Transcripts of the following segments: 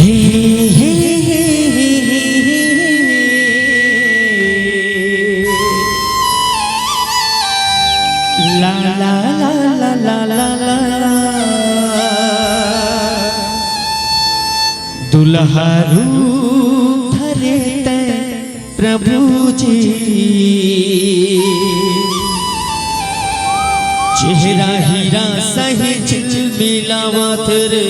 ला ला ला ला ला ला ला दुल्हा रूप धरे प्रभु जी, चेहरा हीरा सही झिलमिलावत रे।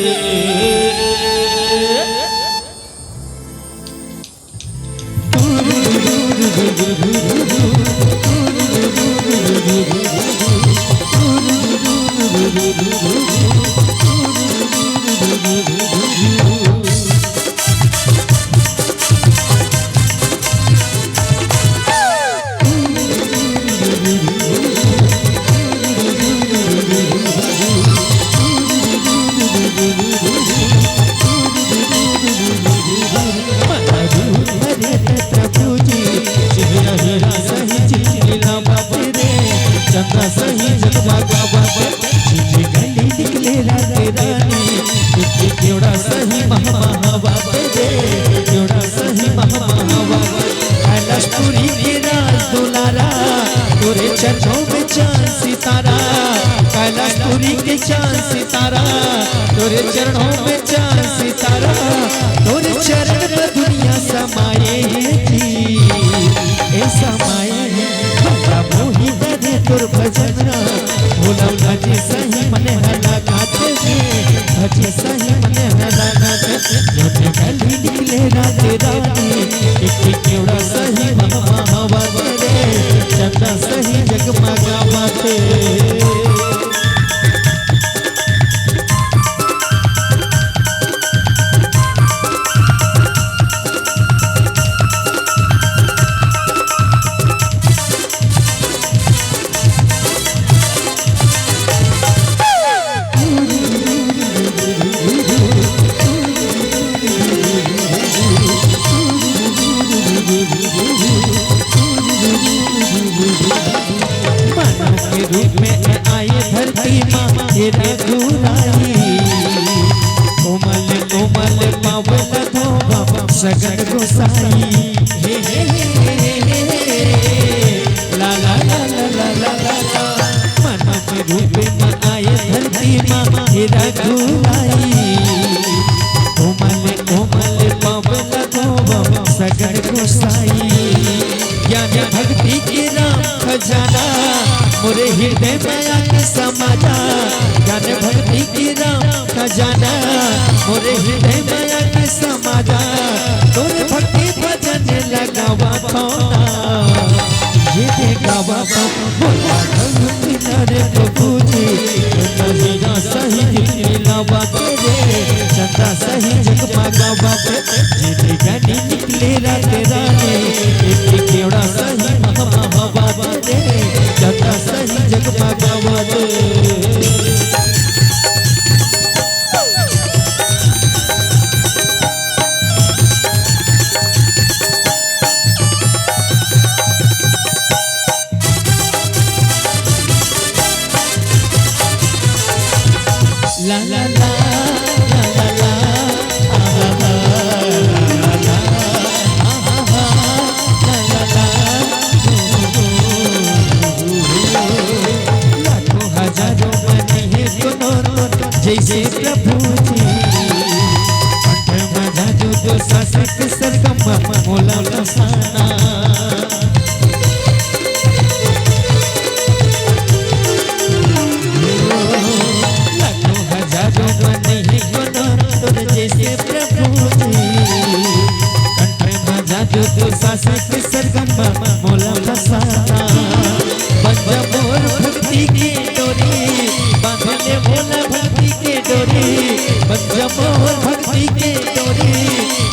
सही जगमगा बाबा गली निकले राधे रानी, केवड़ा सही महावा रे, केवड़ा सही महावा। कैलाशपुरी के राज दुलारा तोरे चरणों में चांद सितारा, कैलाशपुरी के चांद सितारा तोरे चरणों में चांद सितारा, तोरे चरण में दुनिया समाये थी ए समाये मोही दे तोर भजना भोला भजे सही मने हला गाते भजे सही मने हला गाते जोते गली निकले राधे रानी, एक केवड़ा सही महावा रे, चंदा सही जगमगा बाते। रूप में आए धरती माँ तेरा गुराई, कोमल कोमल पावन धोबा सगन गोसाई। ला ला ला ला ला ला मन के रूप में आए धरती माँ तेरा गुराई, कोमल कोमल पावन धोबा सगन गोसाई। ज्ञान भक्ति के राम खजाना मोरे हृदय में आके समा जा, ज्ञान भक्ति की राम खजाना मोरे हृदय में आके समा जा, तोरे भक्ति भजन लगावा पौना ये देखावा बोला रे प्रभु जी, हीरा सही मिलावा तेरे, चंदा सही जगमगा बाबे, जिते गली निकले राधे रानी, एक केवड़ा सही महावा रे, चंदा सही जगमगा बाबे। ला ला ला ला ला ला लाखों हजारों बने हैं सुनो जैसे प्रभु जी, कंठ में जादू जो शासक सरगम मोला लसाना। जैसे प्रभु जी कंठ में जादू शासक सरगम मोला लसाना, बंजा मोर भक्ति की डोरी बांधले मोला भक्ति के डोरी, बंजा मोर भक्ति के डोरी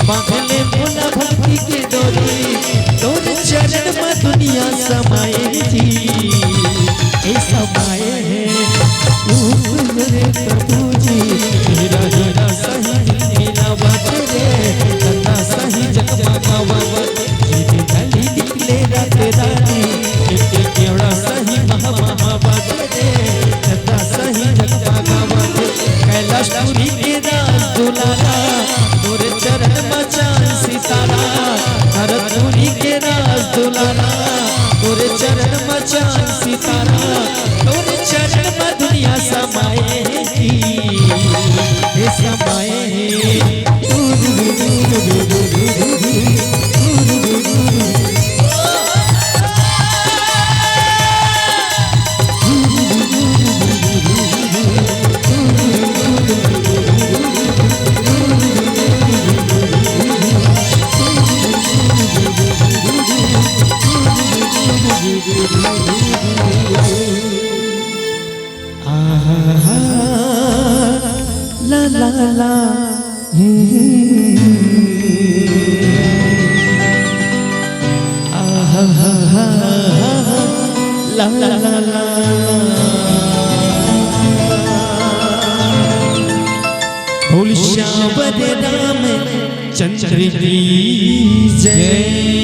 बांधले मोला भक्ति के डोरी, तोर चरण में दुनिया समाये थी ए समाये है रे प्रभु जी, हीरा हीरा सही मिलावा रे, चंदा सही जगमगा बाबा, जिते गली निकले ला ला ला ला बोल श्याम राम चंद्र की जय।